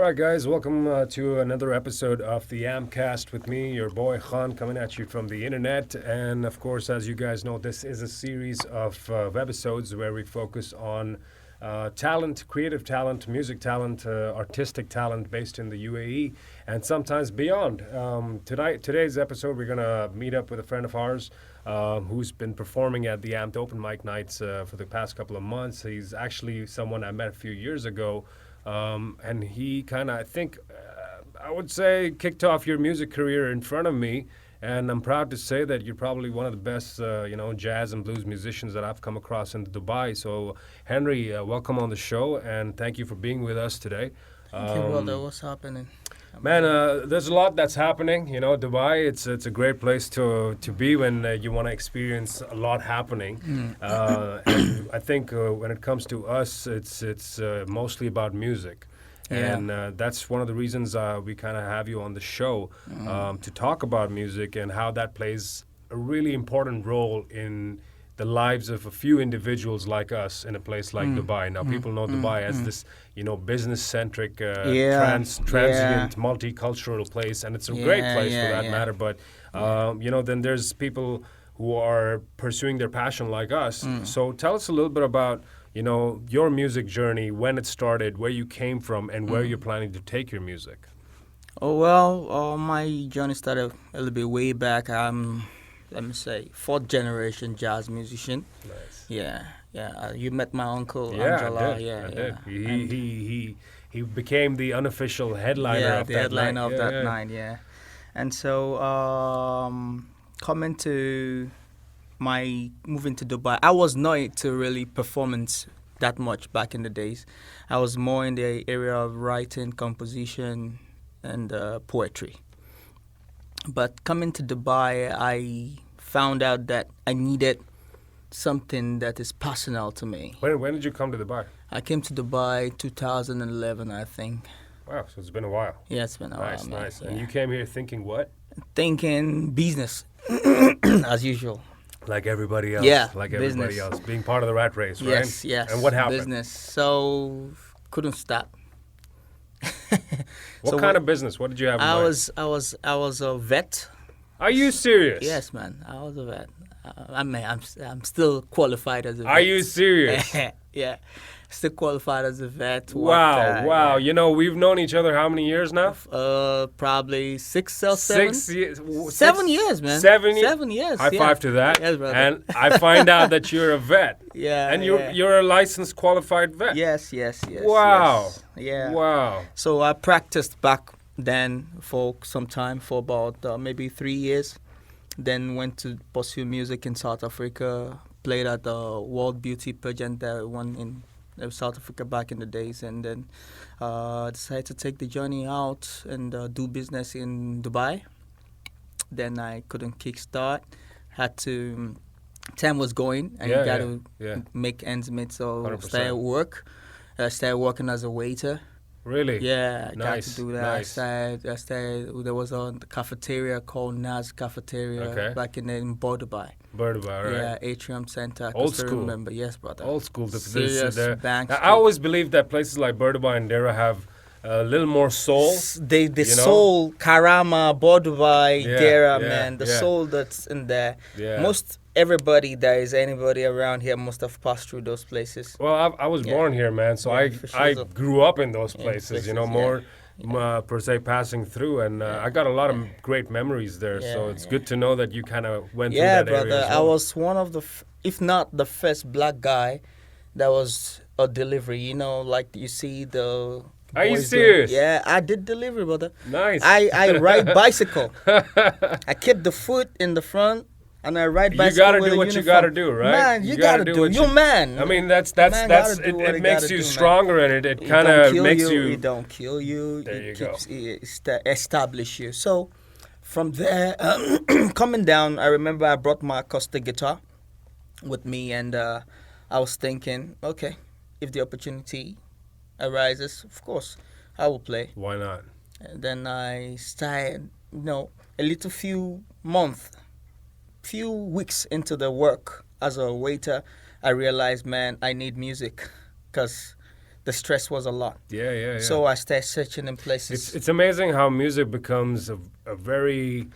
All right, guys, welcome to another episode of the Ampcast with me, your boy Khan, coming at you from the internet. And of course, as you guys know, this is a series of episodes where we focus on talent, creative talent, music talent, artistic talent based in the UAE and sometimes beyond. Today's episode, we're going to meet up with a friend of ours who's been performing at the Amped Open Mic Nights for the past couple of months. He's actually someone I met a few years ago. And he kind of, I would say, kicked off your music career in front of me. And I'm proud to say that you're probably one of the best, jazz and blues musicians that I've come across in Dubai. So, Henry, welcome on the show, and thank you for being with us today. Thank you, brother. What's happening? Man, there's a lot that's happening. You know, Dubai, it's a great place to be when you want to experience a lot happening. And I think when it comes to us, it's mostly about music. Yeah. And that's one of the reasons we kind of have you on the show to talk about music and how that plays a really important role in the lives of a few individuals like us in a place like Dubai. Now, people know Dubai as this, business-centric, transient, multicultural place, and it's a great place for that matter. But, then there's people who are pursuing their passion like us. So tell us a little bit about, your music journey, when it started, where you came from, and where you're planning to take your music. Oh, well, my journey started a little bit way back. Let me say, fourth generation jazz musician. Nice. Yeah. You met my uncle, Yeah, Angela. I did. He became the unofficial headliner of the that headliner night. of that night, yeah. And so, coming to my moving to Dubai, I was not into really performance that much back in the days. I was more in the area of writing, composition, and poetry. But coming to Dubai, I found out that I needed something that is personal to me. When did you come to Dubai? I came to Dubai 2011, I think. Wow, so it's been a while. Yeah, it's been a while. Nice. Yeah. And you came here thinking what? Thinking business, as usual. Like everybody else. Yeah, like business. everybody else. Being part of the rat race, right? Yes. And what happened? Business. So, couldn't stop. What kind of business? What did you have in mind? I was a vet. Are you serious? Yes, man. I was a vet. I'm still qualified as a vet. Are you serious? Yeah. Still qualified as a vet. Wow. Yeah. We've known each other how many years now? Probably 6 or 7. 6 years. 7 years, man. 7 years? 7 years. High five to that. Yes, brother. And I find out that you're a vet. Yeah. And you're a licensed qualified vet. Yes. Wow. Yes. Yeah. Wow. So I practiced back then for some time, for about maybe 3 years. Then went to pursue music in South Africa. Played at the World Beauty pageant that won in South Africa back in the days, and then decided to take the journey out and do business in Dubai. Then I couldn't kickstart. Had to. Time was going, and you got to make ends meet. So 100%. started work. Started working as a waiter. Really? Yeah, I Nice. got to do that. Nice. I started. There was a cafeteria called Nas Cafeteria back in Boye Henry. Right? Yeah, Atrium Center. I Old still school. remember. Yes, brother. Old school. Serious bank. I always believe that places like Burdubai and Dera have a little more soul. The soul, Karama, Bodubai, Dera, man. The yeah. soul that's in there. Yeah. Everybody that is anybody around here must have passed through those places. Well, I was born here, man, so I grew up in those places, more per se passing through, and I got a lot of great memories there, so it's good to know that you kind of went through that brother. area as well. I was one of the, if not the first black guy that was a delivery, like you see the... Are you serious? Yeah, I did delivery, brother. Nice. I ride bicycle. I keep the foot in the front. And I ride bicycle. You gotta do what you gotta do, right? Man, you gotta do it. You're man. I mean, it makes you stronger, and it kind of makes you. It don't kill you. There it you keeps establish you. So, from there, coming down, I remember I brought my acoustic guitar with me, and I was thinking, okay, if the opportunity arises, of course, I will play. Why not? And then I started, few weeks into the work as a waiter, I realized, man, I need music, because the stress was a lot. Yeah. So I started searching in places. It's amazing how music becomes a very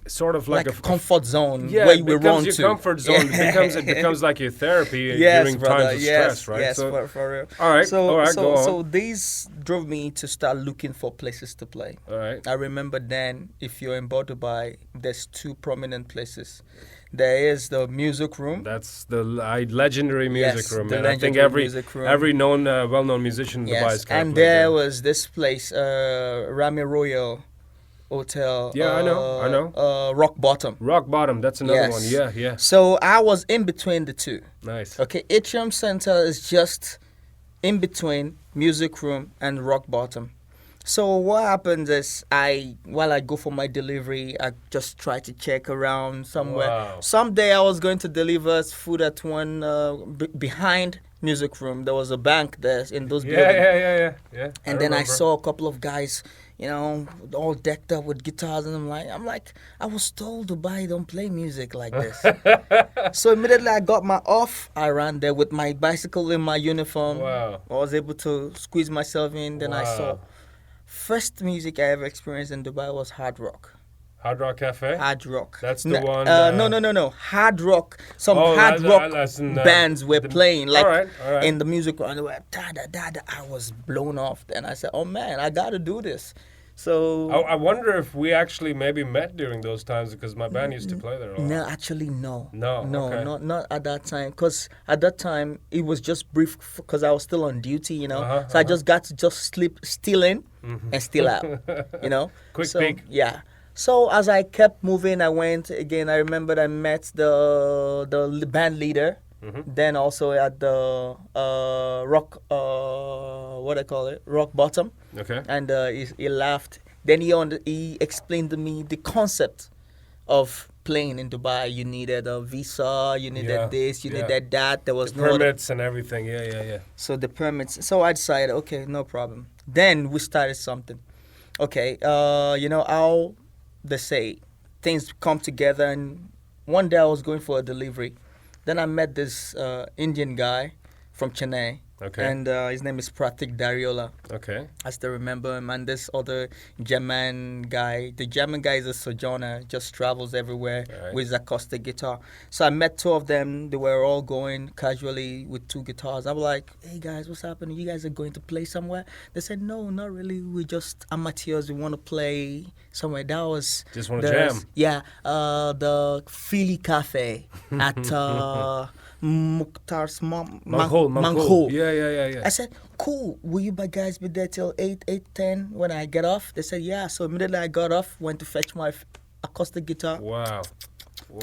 sort of like a comfort zone yeah, where it you will becomes run your to. comfort zone. It becomes like your therapy Yes, during brother. times of Yes, stress, right? yes, So, for real. all right, So, go on. so these drove me to start looking for places to play. All right. I remember then, if you're in Dubai, there's two prominent places. There is the music room. That's the legendary music Yes, room, the man. I think legendary music room. every known well-known musician in Dubai Yes, is kind and of played there was this place, Rami Royal Hotel. Yeah, I know. Rock Bottom. Rock Bottom, that's another Yes. one. Yeah. So I was in between the two. Nice. Okay, Atrium Center is just in between music room and Rock Bottom. So what happens is while I go for my delivery, I just try to check around somewhere. Wow. Someday I was going to deliver food at one behind music room. There was a bank there in those buildings. Yeah. And then I saw a couple of guys, all decked up with guitars, and I'm like, I was told Dubai don't play music like this. So immediately I got my off. I ran there with my bicycle in my uniform. Wow. I was able to squeeze myself in. Then I saw. First music I ever experienced in Dubai was hard rock. Hard Rock Cafe? Hard rock. That's the one. No. Hard rock. Some hard rock bands were playing like all right. in the music room. They were da. I was blown off. Then I said, "Oh man, I got to do this." So I wonder if we actually maybe met during those times because my band used to play there a lot. No, actually, no. Okay. Not at that time. Because at that time it was just brief. Because I was still on duty, So I just got to just steal in and steal out, Quick so, peek. Yeah. So as I kept moving, I went again. I remembered I met the band leader. Then also at the rock, what I call it, Rock Bottom. Okay. And he laughed. Then he explained to me the concept of playing in Dubai. You needed a visa, you needed this, you needed that. There was the no permits and everything. Yeah. So the permits. So I decided, okay, no problem. Then we started something. Okay, how they say things come together. And one day I was going for a delivery. Then I met this Indian guy from Chennai. Okay. And his name is Pratik Dariola. Okay. I still remember him. And this other German guy. The German guy is a sojourner, just travels everywhere with his acoustic guitar. So I met two of them. They were all going casually with two guitars. I was like, hey guys, what's happening? You guys are going to play somewhere? They said, no, not really. We're just amateurs. We want to play somewhere. That was... Just want to jam. Yeah. The Philly Cafe at... Mukhtar's Mankhul. Yeah. I said, cool. Will you guys be there till 8:10 when I get off? They said, yeah. So immediately I got off, went to fetch my acoustic guitar. Wow.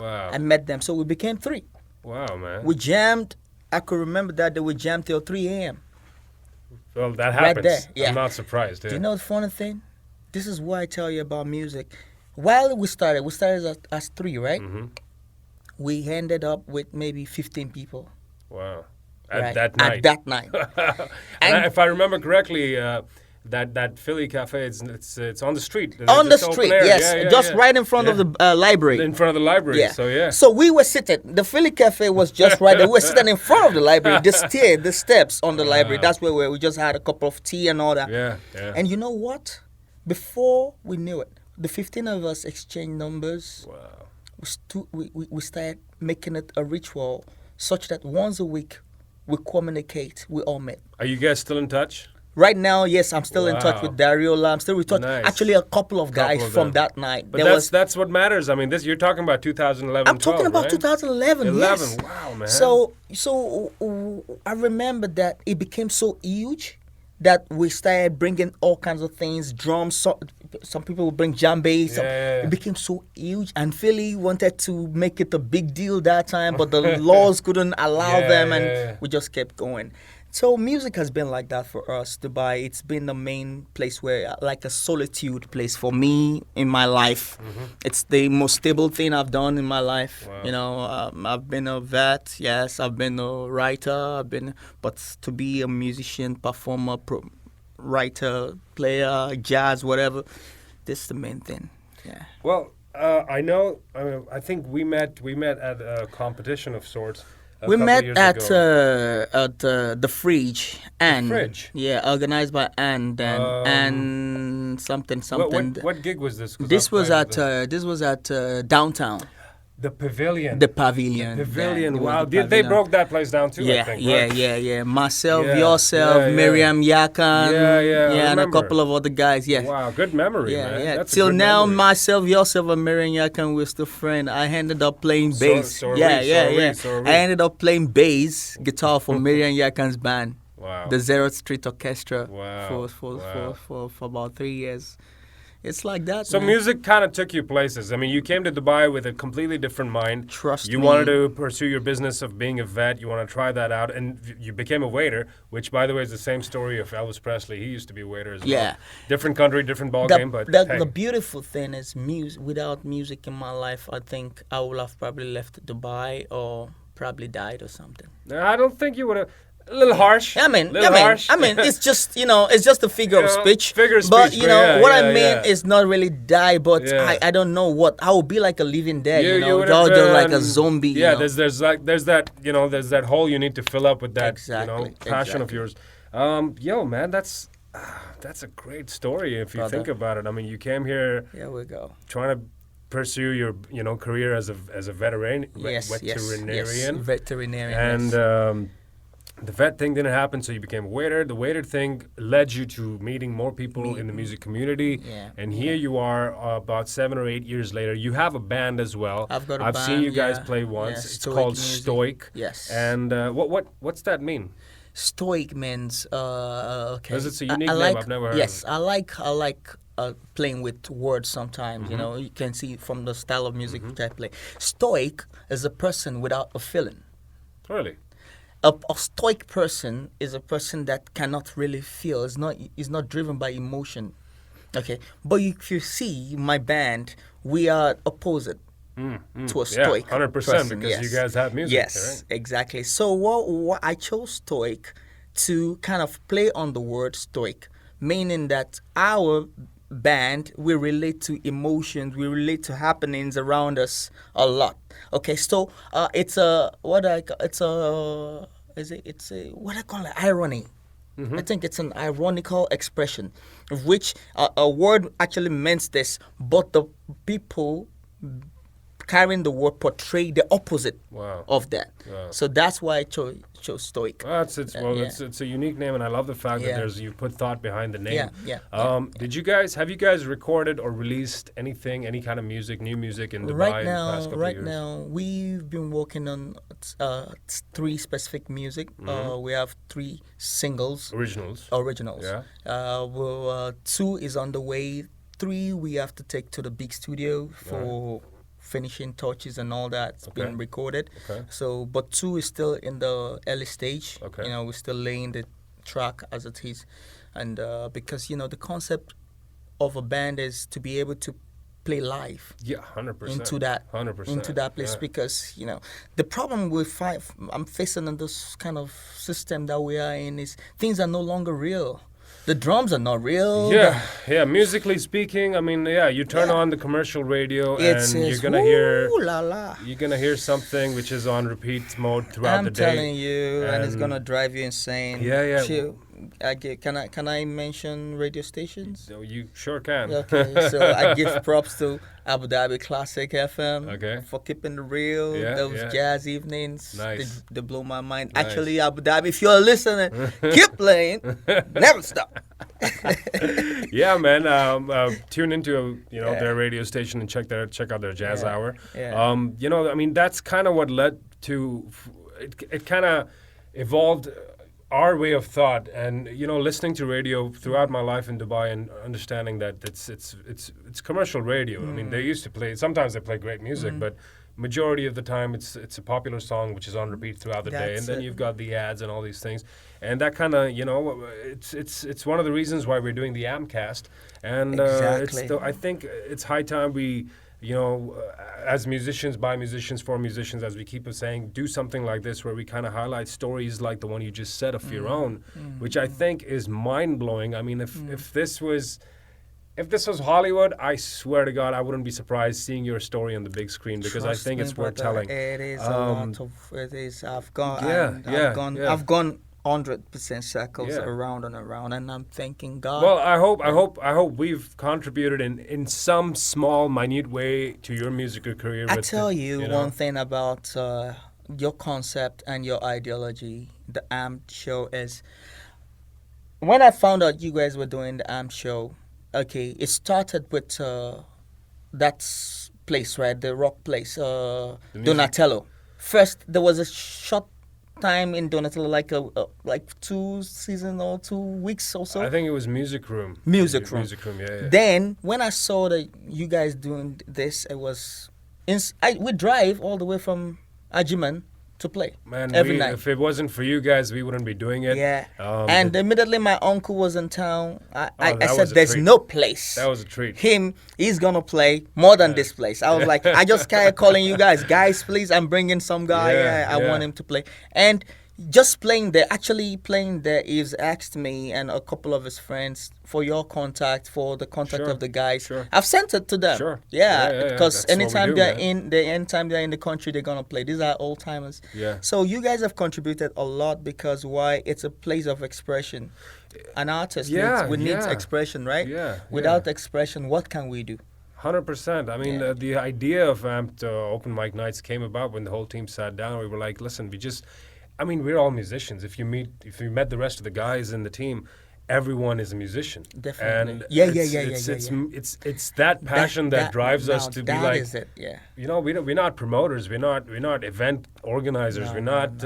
I met them. So we became three. Wow, man. We jammed. I could remember that we jammed till 3 a.m. Well, that happens. Right there. Yeah. I'm not surprised. Yeah. Do you know the funny thing? This is what I tell you about music. While we started as three, right? Mm-hmm. We ended up with maybe 15 people. Wow. Right. That night. At that night. And if I remember correctly, that Philly Cafe, it's on the street. On the street, yes. Just right in front of the library. In front of the library, yeah. So we were sitting, the Philly Cafe was just right there. We were sitting in front of the library, the steps on the library. That's where we just had a cup of tea and all that. Yeah. And you know what? Before we knew it, the 15 of us exchanged numbers. Wow. We started making it a ritual such that once a week we communicate, we all meet. Are you guys still in touch? Right now, yes, I'm still in touch with Dariola. I'm still in touch. Nice. Actually, a couple of guys from that night. But that's what matters. I mean, you're talking about 2011. I'm talking about right? 2011. Yes. Wow, man. So I remember that it became so huge that we started bringing all kinds of things, drums. Some people would bring djembe. Yeah. It became so huge, and Philly wanted to make it a big deal that time, but the laws couldn't allow them, and we just kept going. So music has been like that for us, Dubai. It's been the main place where, like a solitude place for me in my life. Mm-hmm. It's the most stable thing I've done in my life. Wow. I've been a vet, yes. I've been a writer. But to be a musician, performer, writer, player, jazz, whatever, this is the main thing. Yeah. Well, I know. I think we met at a competition of sorts. We couple met years at ago? the Fridge, and Fridge? yeah, organized by and something. What gig was this? 'Cause This I've was played with at this. downtown, The Pavilion. the Pavilion. The Pavilion. It was Wow, the they Pavilion. broke that place down too. I Yeah, think, yeah, right? yeah. Myself, Yeah, yourself, yeah, yeah. Miriam Yakan, Yeah, I and a remember. couple of other guys. Yeah. Wow, good memory, Yeah, man. yeah. That's a Till good now, memory. myself, yourself, and Miriam Yakan, we're still friends. I ended up playing So- bass. so are yeah, we, yeah, so are we, yeah. so are we. I ended up playing bass guitar for Miriam Yakan's band, Wow. the Zero Street Orchestra, Wow, wow. for about 3 years. It's like that. So man. music kind of took you places. I mean, you came to Dubai with a completely different mind. Trust You me. wanted to pursue your business of being a vet. You want to try that out, and you became a waiter, which, by the way, is the same story of Elvis Presley. He used to be a waiter as well. Yeah. Different country, different ball The, game, but the, hey. the beautiful thing is music. Without music in my life, I think I would have probably left Dubai or probably died or something. I don't think you would have. A little harsh. I mean, Little harsh. it's just it's just a figure of You know, speech. figure of but speech, you but know yeah, what yeah, I mean yeah. is not really die, but Yeah. I don't know what I will be like a living dead. You You're would've just like a been- zombie. Yeah, you know? there's that hole you need to fill up with that passion of Exactly. yours. Yo, man, that's a great story if you Brother. think about it. I mean, you came here Here we go. trying to pursue your career as a veteran, Yes, veterinarian, veterinarian. and yes. the vet thing didn't happen, so you became a waiter. The waiter thing led you to meeting more people in the music community. Yeah, And here you are, about 7 or 8 years later. You have a band as well. I've got a I've seen band, you guys yeah. play once. Yeah, It's STOIC called music. STOIC. Yes. And what's that mean? Stoic means okay. Because it's a unique I name. like, I've never heard yes, of it. I like playing with words sometimes. Mm-hmm. You know, you can see from the style of music which I play. Stoic is a person without a feeling. Really? A stoic person is a person that cannot really feel. Is not driven by emotion. Okay, but if you see my band, we are opposite to a stoic. Yeah, 100%, person, because yes. you guys have music, Yes, right? exactly. So what I chose stoic to kind of play on the word stoic, meaning that our band, we relate to emotions, we relate to happenings around us a lot. Okay, so it's a what I call it, irony. I think it's an ironical expression, of which a word actually means this, but the people carrying the word portray the opposite Wow. of that. Wow. So that's why I chose stoic. Well, yeah. it's a unique name, and I love the fact Yeah. that you put thought behind the name. Yeah. Have you guys recorded or released any kind of music, new music in Dubai in the past couple of years? Right now, we've been working on 3 specific music. We have 3 singles, Originals. originals. Yeah. 2 is on the way. 3 we have to take to the big studio for finishing touches and all that. It's Okay. been recorded. Okay. So, but 2 is still in the early stage. Okay. You know, we're still laying the track as it is, and because the concept of a band is to be able to play live Yeah, 100%. into that 100%. into that place, Yeah. because the problem I'm facing in this kind of system that we are in is things are no longer real. The drums are not real. Yeah. Musically speaking, I mean, you turn Yeah. on the commercial radio It and says, you're gonna hear "Ooh la la." something which is on repeat mode throughout I'm the day. telling you, and it's And- gonna drive you insane. Yeah. Chill. Can I mention radio stations? So you sure can. Okay, so I give props to Abu Dhabi Classic FM Okay. for keeping it real. Yeah, Those yeah. jazz evenings, Nice. they blow my mind. Nice. Actually, Abu Dhabi, if you're listening, keep playing, never stop. Yeah, man. Tune into their radio station and check out their jazz Yeah, hour. yeah. I mean, that's kind of what led to it. Kind of evolved our way of thought, and listening to radio throughout my life in Dubai and understanding that it's commercial radio. I mean, they used to play. Sometimes they play great music, but majority of the time it's a popular song which is on repeat throughout the day, and That's then it. you've got the ads and all these things, and that kind of it's one of the reasons why we're doing the ampcast, and Exactly. I think it's high time we as musicians, by musicians, for musicians, as we keep saying, do something like this where we kind of highlight stories like the one you just said of your own, which I think is mind-blowing. I mean, if this was if this was Hollywood, I swear to God, I wouldn't be surprised seeing your story on the big screen because Trust I think me, it's worth brother, telling. It is a lot of. It is. I've gone. Yeah. I've gone 100% circles Yeah. around and around, and I'm thanking God. Well, I hope we've contributed in some small, minute way to your musical career. I with tell the, you know? one thing about your concept and your ideology. The AMP show is. When I found out you guys were doing the AMP show, okay, it started with place, right? The rock place, music- Donatello. First, there was a short time in Donatello, like 2 seasons or 2 weeks or so. I think it was Music Room. Music Room. Music Room, yeah. Then, when I saw that you guys doing this, it was... we drive all the way from Ajiman to play Man, every night. if it wasn't for you guys, we wouldn't be doing it. Yeah. And immediately my uncle was in town. I that said, was a there's treat. no place. That was a treat. He's gonna play more than this place. I was like, I just started calling you guys, please, I'm bringing some guy. I want him to play. And just playing there, he's asked me and a couple of his friends for your contact, for the contact Sure, of the guys. sure. I've sent it to them. Sure. Yeah, because That's what we anytime do, anytime they're in the country, they're gonna play. These are old timers. Yeah. So you guys have contributed a lot because why? It's a place of expression. An artist needs expression, right? Yeah. Without expression, what can we do? 100%. I mean, the idea of Amped Open Mic Nights came about when the whole team sat down. We were like, listen, we're all musicians. If you met the rest of the guys in the team, everyone is a musician. Definitely. And It's that passion that drives us to be like, that is it, yeah. we're not promoters, we're not event organizers, we're not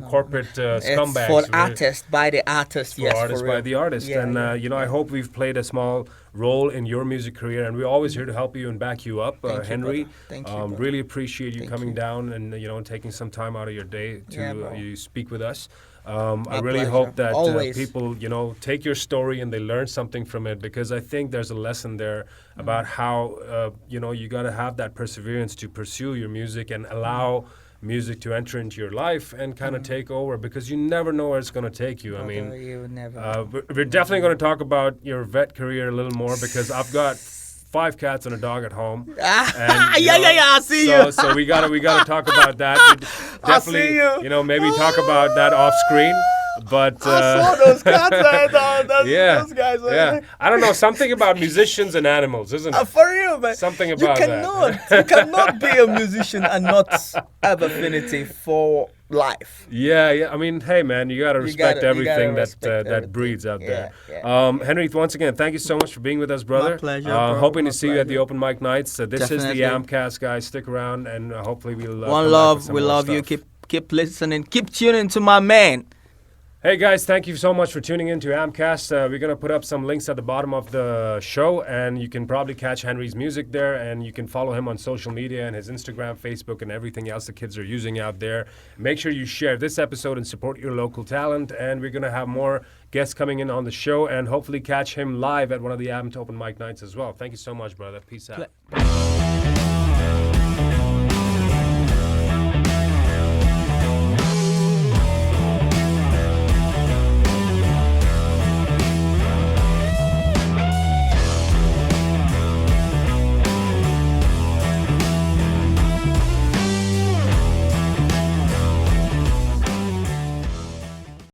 corporate scumbags. It's for artists by the artist, for yes, artists for by real. the artist. Yeah, And yeah. I hope we've played a small role in your music career, and we're always here to help you and back you up. Thank you, Henry, brother. Thank you, brother. really appreciate you Thank coming you. down and taking some time out of your day Yeah, to bro. you speak with us. I really pleasure. hope that Always. people take your story and they learn something from it, because I think there's a lesson there about how you got to have that perseverance to pursue your music and allow music to enter into your life and kind of take over, because you never know where it's going to take you. I mean, you never. we're definitely going to talk about your vet career a little more, because I've got 5 cats and a dog at home. And, I see so, you. So we gotta talk about that. We I see definitely, maybe talk about that off screen. But I saw those cats. Those guys. yeah. I don't know, something about musicians and animals, isn't it? For real, man. Something about you cannot be a musician and not have affinity for life. Yeah. I mean, hey, man, you gotta respect everything that everything. breathes out Yeah, there. Henry, once again, thank you so much for being with us, brother. My pleasure, bro. Hoping My to see you at the pleasure. open mic nights. This is Definitely. the Ampcast, guys. Stick around, and hopefully we'll. One come love. back with some We more love you. stuff. Keep listening. Keep tuning to my man. Hey guys, thank you so much for tuning in to Ampcast. We're going to put up some links at the bottom of the show, and you can probably catch Henry's music there, and you can follow him on social media and his Instagram, Facebook, and everything else the kids are using out there. Make sure you share this episode and support your local talent, and we're going to have more guests coming in on the show and hopefully catch him live at one of the Amped Open Mic Nights as well. Thank you so much, brother. Peace out.